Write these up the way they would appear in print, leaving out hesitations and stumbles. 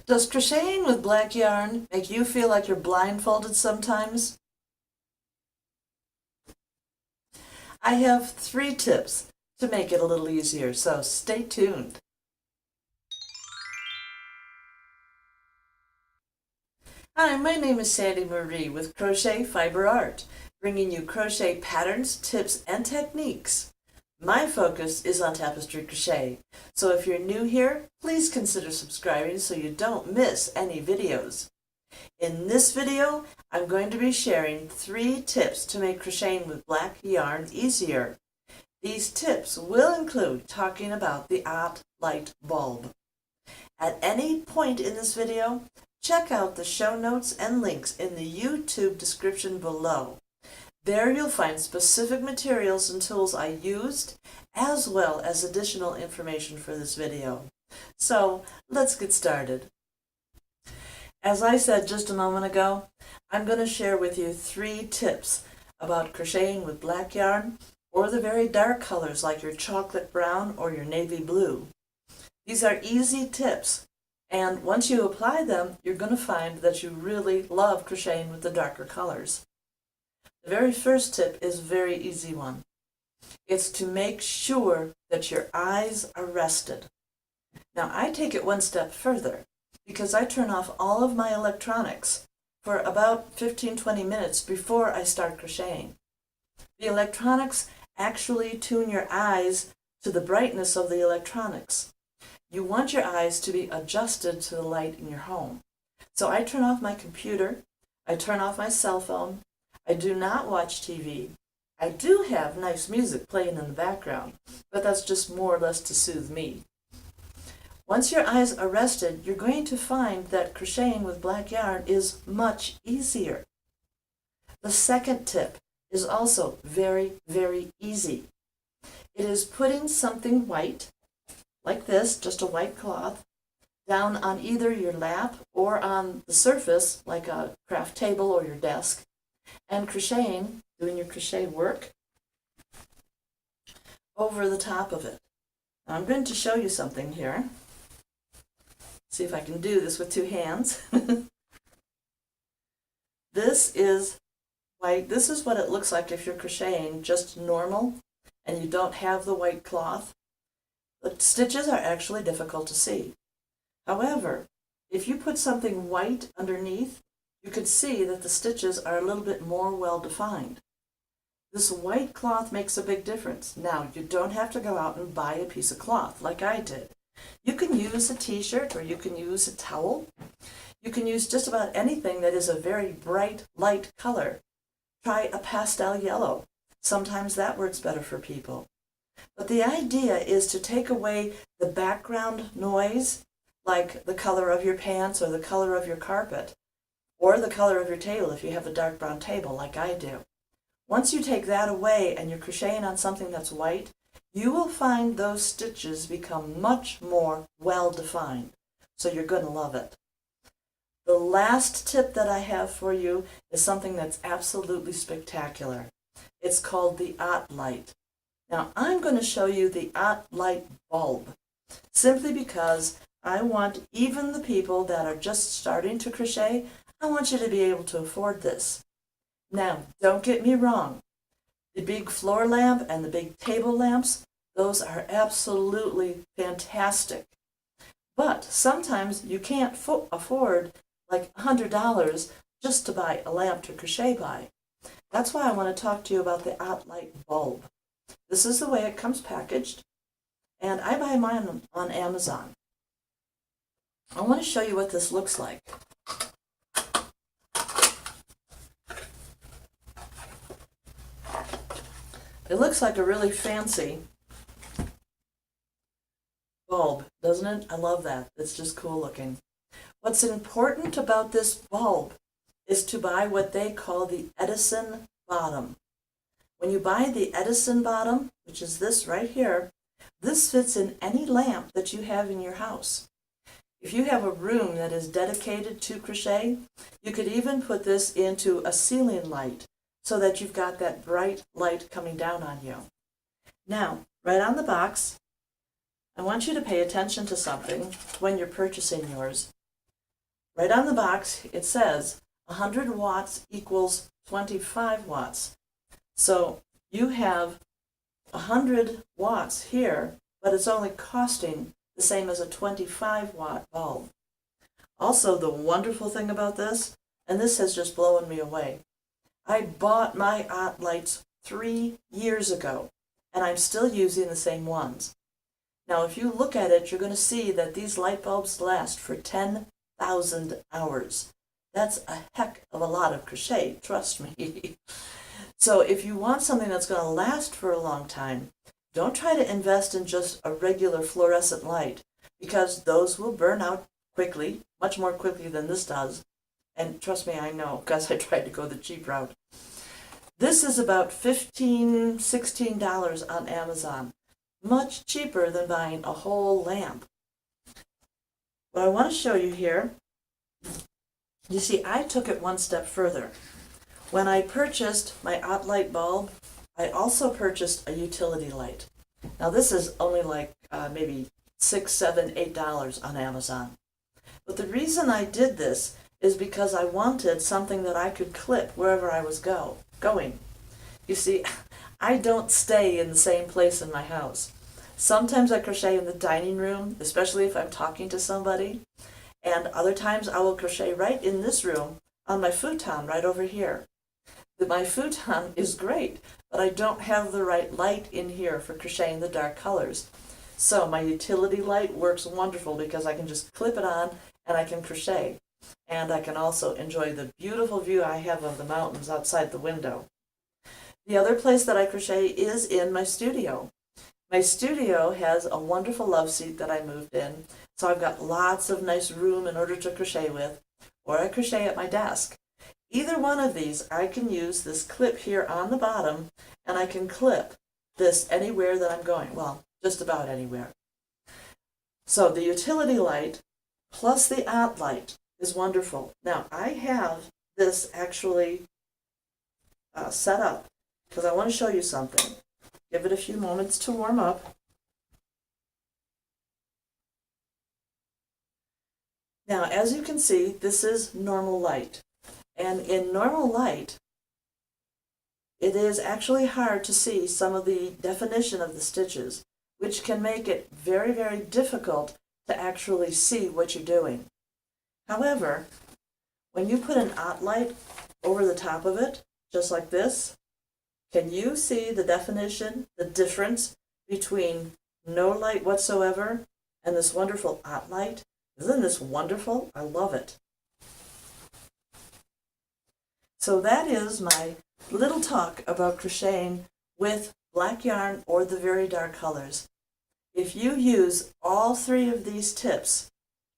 Does crocheting with black yarn make you feel like you're blindfolded sometimes? I have 3 tips to make it a little easier, so stay tuned. Hi, my name is Sandy Marie with Crochet Fiber Art, bringing you crochet patterns, tips, and techniques. My focus is on tapestry crochet, so if you're new here, please consider subscribing so you don't miss any videos. In this video, I'm going to be sharing 3 tips to make crocheting with black yarn easier. These tips will include talking about the OttLite Bulb. At any point in this video, check out the show notes and links in the YouTube description below. There you'll find specific materials and tools I used, as well as additional information for this video. So let's get started. As I said just a moment ago, I'm going to share with you 3 tips about crocheting with black yarn or the very dark colors like your chocolate brown or your navy blue. These are easy tips, and once you apply them, you're going to find that you really love crocheting with the darker colors. The very first tip is a very easy one. It's to make sure that your eyes are rested. Now I take it one step further because I turn off all of my electronics for about 15-20 minutes before I start crocheting. The electronics actually tune your eyes to the brightness of the electronics. You want your eyes to be adjusted to the light in your home. So I turn off my computer, I turn off my cell phone, I do not watch TV. I do have nice music playing in the background, but that's just more or less to soothe me. Once your eyes are rested, you're going to find that crocheting with black yarn is much easier. The second tip is also very, very easy. It is putting something white, like this, just a white cloth, down on either your lap or on the surface, like a craft table or your desk, and crocheting, doing your crochet work over the top of it. Now I'm going to show you something here. See if I can do this with 2 hands. This is white. This is what it looks like if you're crocheting just normal and you don't have the white cloth. The stitches are actually difficult to see. However, if you put something white underneath, you could see that the stitches are a little bit more well defined. This white cloth makes a big difference. Now, you don't have to go out and buy a piece of cloth like I did. You can use a t-shirt or you can use a towel. You can use just about anything that is a very bright, light color. Try a pastel yellow. Sometimes that works better for people. But the idea is to take away the background noise, like the color of your pants or the color of your carpet, or the color of your table if you have a dark brown table like I do. Once you take that away and you're crocheting on something that's white, you will find those stitches become much more well defined. So you're going to love it. The last tip that I have for you is something that's absolutely spectacular. It's called the OttLite. Now I'm going to show you the OttLite Bulb, simply because I want even the people that are just starting to crochet, I want you to be able to afford this. Now, don't get me wrong. The big floor lamp and the big table lamps, those are absolutely fantastic. But sometimes you can't afford like $100 just to buy a lamp to crochet by. That's why I want to talk to you about the OttLite Bulb. This is the way it comes packaged, and I buy mine on Amazon. I want to show you what this looks like. It looks like a really fancy bulb, doesn't it? I love that. It's just cool looking. What's important about this bulb is to buy what they call the Edison bottom. When you buy the Edison bottom, which is this right here, this fits in any lamp that you have in your house. If you have a room that is dedicated to crochet, you could even put this into a ceiling light so that you've got that bright light coming down on you. Now, right on the box, I want you to pay attention to something when you're purchasing yours. Right on the box, it says 100 watts equals 25 watts. So you have 100 watts here, but it's only costing the same as a 25-watt bulb. Also, the wonderful thing about this, and this has just blown me away, I bought my OttLites 3 years ago, and I'm still using the same ones. Now, if you look at it, you're going to see that these light bulbs last for 10,000 hours. That's a heck of a lot of crochet, trust me. So if you want something that's going to last for a long time, don't try to invest in just a regular fluorescent light, because those will burn out quickly, much more quickly than this does. And trust me, I know, because I tried to go the cheap route. This is about $15, $16 on Amazon. Much cheaper than buying a whole lamp. What I want to show you here, you see, I took it one step further. When I purchased my OttLite bulb, I also purchased a utility light. Now this is only like maybe $6, $7, $8 on Amazon. But the reason I did this is because I wanted something that I could clip wherever I was going. You see, I don't stay in the same place in my house. Sometimes I crochet in the dining room, especially if I'm talking to somebody, and other times I will crochet right in this room on my futon right over here. My futon is great, but I don't have the right light in here for crocheting the dark colors. So my utility light works wonderful because I can just clip it on and I can crochet. And I can also enjoy the beautiful view I have of the mountains outside the window. The other place that I crochet is in my studio. My studio has a wonderful love seat that I moved in, so I've got lots of nice room in order to crochet with, or I crochet at my desk. Either one of these, I can use this clip here on the bottom, and I can clip this anywhere that I'm going. Well, just about anywhere. So the utility light plus the OttLite is wonderful. Now, I have this actually set up because I want to show you something. Give it a few moments to warm up. Now, as you can see, this is normal light. And in normal light, it is actually hard to see some of the definition of the stitches, which can make it very, very difficult to actually see what you're doing. However, when you put an OttLite over the top of it, just like this, can you see the definition, the difference between no light whatsoever and this wonderful OttLite? Isn't this wonderful? I love it. So that is my little talk about crocheting with black yarn or the very dark colors. If you use all three of these tips,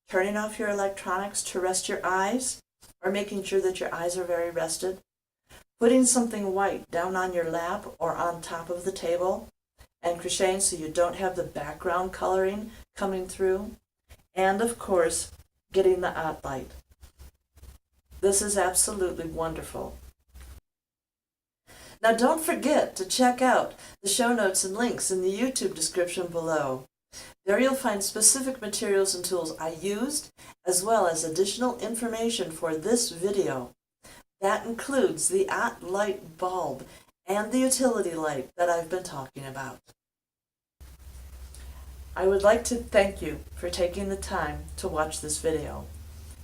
turning off your electronics to rest your eyes, or making sure that your eyes are very rested, putting something white down on your lap or on top of the table, and crocheting so you don't have the background coloring coming through, and of course, getting the OttLite. This is absolutely wonderful. Now don't forget to check out the show notes and links in the YouTube description below. There you'll find specific materials and tools I used, as well as additional information for this video. That includes the OttLite bulb and the utility light that I've been talking about. I would like to thank you for taking the time to watch this video.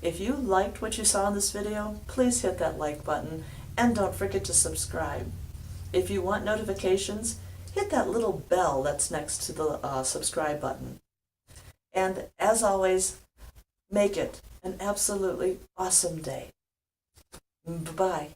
If you liked what you saw in this video, please hit that like button and don't forget to subscribe. If you want notifications, hit that little bell that's next to the subscribe button. And as always, make it an absolutely awesome day. Bye-bye.